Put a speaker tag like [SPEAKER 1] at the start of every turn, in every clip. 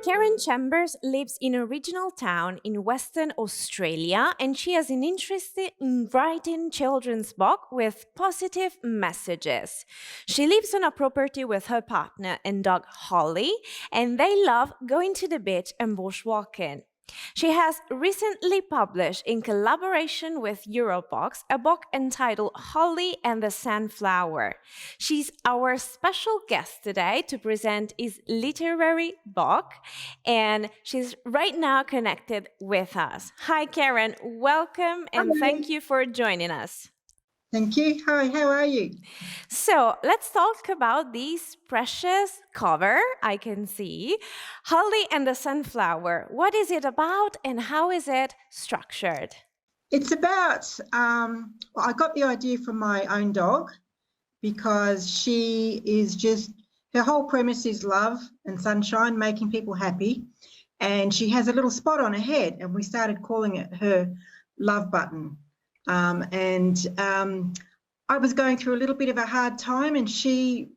[SPEAKER 1] Karen Chambers lives in a regional town in Western Australia, and she has an interest in writing children's books with positive messages. She lives on a property with her partner and dog Holly, and they love going to the beach and bushwalking. She has recently published, in collaboration with Eurobox, a book entitled Holly and the Sunflower. She's our special guest today to present his literary book, and she's right now connected with us. Hi, Karen. Welcome, and thank you for joining us.
[SPEAKER 2] Thank you. Hi, how are you?
[SPEAKER 1] So let's talk about this precious cover I can see. Holly and the Sunflower. What is it about and how is it structured?
[SPEAKER 2] It's about, I got the idea from my own dog because she is just, her whole premise is love and sunshine, making people happy. And she has a little spot on her head and we started calling it her love button. I was going through a little bit of a hard time and she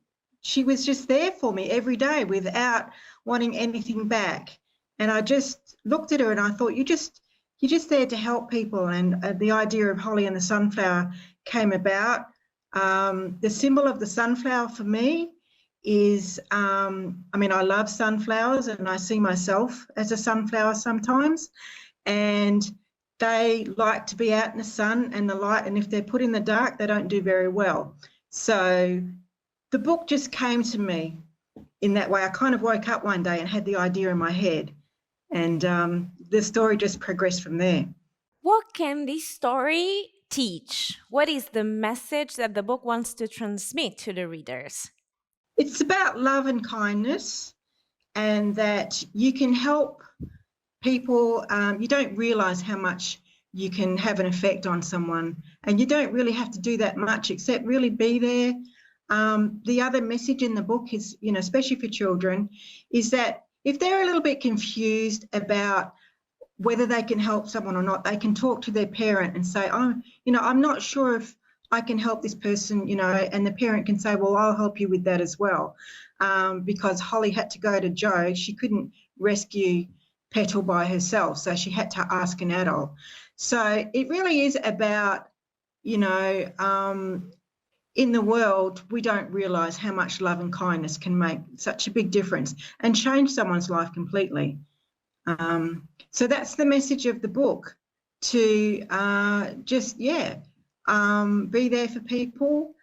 [SPEAKER 2] was just there for me every day without wanting anything back. And I just looked at her and I thought, you're just there to help people. And the idea of Holly and the Sunflower came about. The symbol of the sunflower for me is, I love sunflowers and I see myself as a sunflower sometimes. And they like to be out in the sun and the light, and if they're put in the dark, they don't do very well. So the book just came to me in that way. I kind of woke up one day and had the idea in my head, and the story just progressed from there.
[SPEAKER 1] What can this story teach? What is the message that the book wants to transmit to the readers?
[SPEAKER 2] It's about love and kindness, and that you can help people. You don't realise how much you can have an effect on someone, and you don't really have to do that much except really be there. The other message in the book is, especially for children, is that if they're a little bit confused about whether they can help someone or not, they can talk to their parent and say, I'm not sure if I can help this person, and the parent can say, well, I'll help you with that as well. Because Holly had to go to Joe. She couldn't rescue Petal by herself, so she had to ask an adult. So it really is about, in the world, we don't realise how much love and kindness can make such a big difference and change someone's life completely. So that's the message of the book, to be there for people,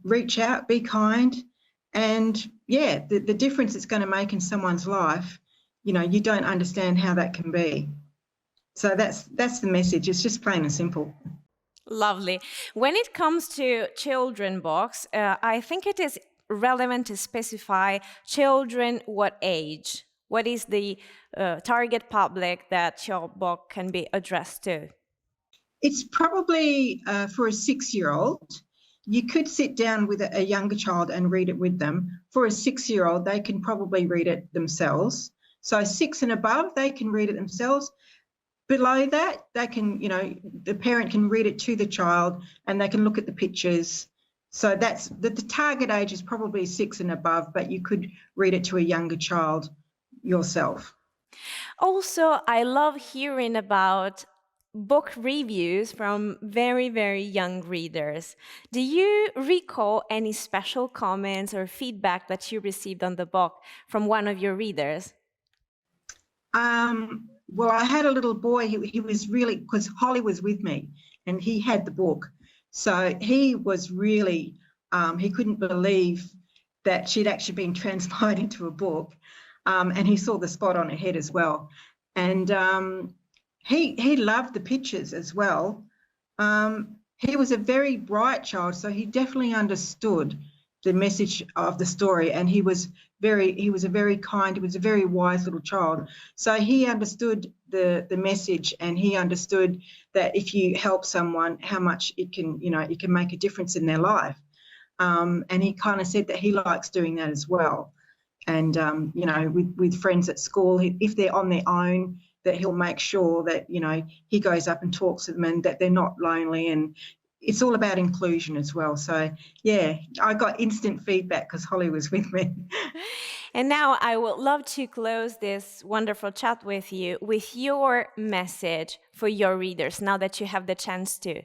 [SPEAKER 2] reach out, be kind, and the difference it's going to make in someone's life, you don't understand how that can be. So that's the message. It's just plain and simple.
[SPEAKER 1] Lovely. When it comes to children books, I think it is relevant to specify children what age. What is the target public that your book can be addressed to?
[SPEAKER 2] It's probably for a 6-year-old. You could sit down with a younger child and read it with them. For a 6-year-old, they can probably read it themselves. So 6 and above, they can read it themselves. Below that, they can, the parent can read it to the child and they can look at the pictures. So that's the target age is probably 6 and above, but you could read it to a younger child yourself.
[SPEAKER 1] Also, I love hearing about book reviews from very, very young readers. Do you recall any special comments or feedback that you received on the book from one of your readers?
[SPEAKER 2] Well, I had a little boy, he was really, because Holly was with me and he had the book. So he was really, he couldn't believe that she'd actually been translated into a book. And he saw the spot on her head as well. And he loved the pictures as well. He was a very bright child, so he definitely understood the message of the story, and he was a very kind, he was a very wise little child. So he understood the message, and he understood that if you help someone, how much it can make a difference in their life. And he kind of said that he likes doing that as well. And with friends at school, if they're on their own, that he'll make sure that he goes up and talks to them and that they're not lonely, and it's all about inclusion as well. So, yeah, I got instant feedback because Holly was with me.
[SPEAKER 1] And now I would love to close this wonderful chat with you with your message for your readers now that you have the chance to.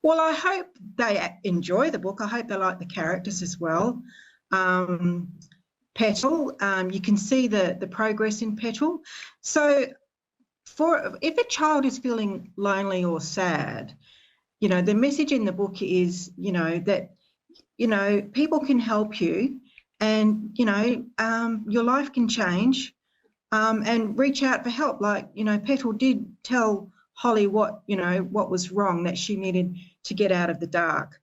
[SPEAKER 2] Well, I hope they enjoy the book. I hope they like the characters as well. Petal, you can see the progress in Petal. So if a child is feeling lonely or sad, the message in the book is, that, people can help you and, your life can change, and reach out for help. Like, Petal did tell Holly what was wrong, that she needed to get out of the dark.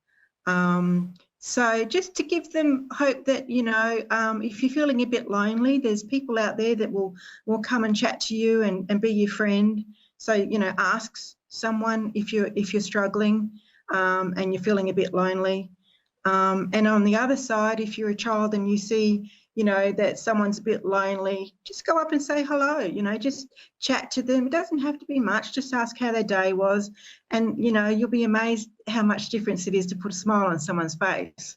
[SPEAKER 2] So just to give them hope that, if you're feeling a bit lonely, there's people out there that will come and chat to you and be your friend. So, ask someone if you're struggling, and you're feeling a bit lonely. And on the other side, if you're a child and you see, that someone's a bit lonely, just go up and say hello, just chat to them. It doesn't have to be much, just ask how their day was. And, you'll be amazed how much difference it is to put a smile on someone's face.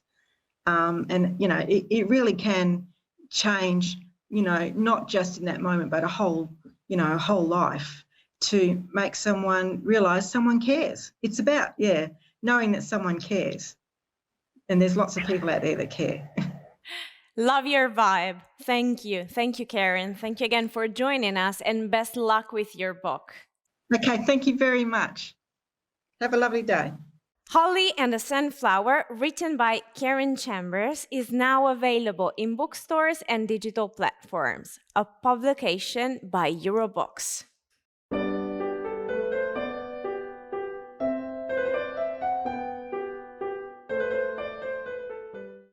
[SPEAKER 2] And, it really can change, not just in that moment, but a whole life, to make someone realise someone cares. It's about, knowing that someone cares. And there's lots of people out there that care.
[SPEAKER 1] Love your vibe. Thank you. Thank you, Karen. Thank you again for joining us, and best luck with your book.
[SPEAKER 2] Okay, thank you very much. Have a lovely day.
[SPEAKER 1] Holly and the Sunflower, written by Karen Chambers, is now available in bookstores and digital platforms, a publication by Eurobooks.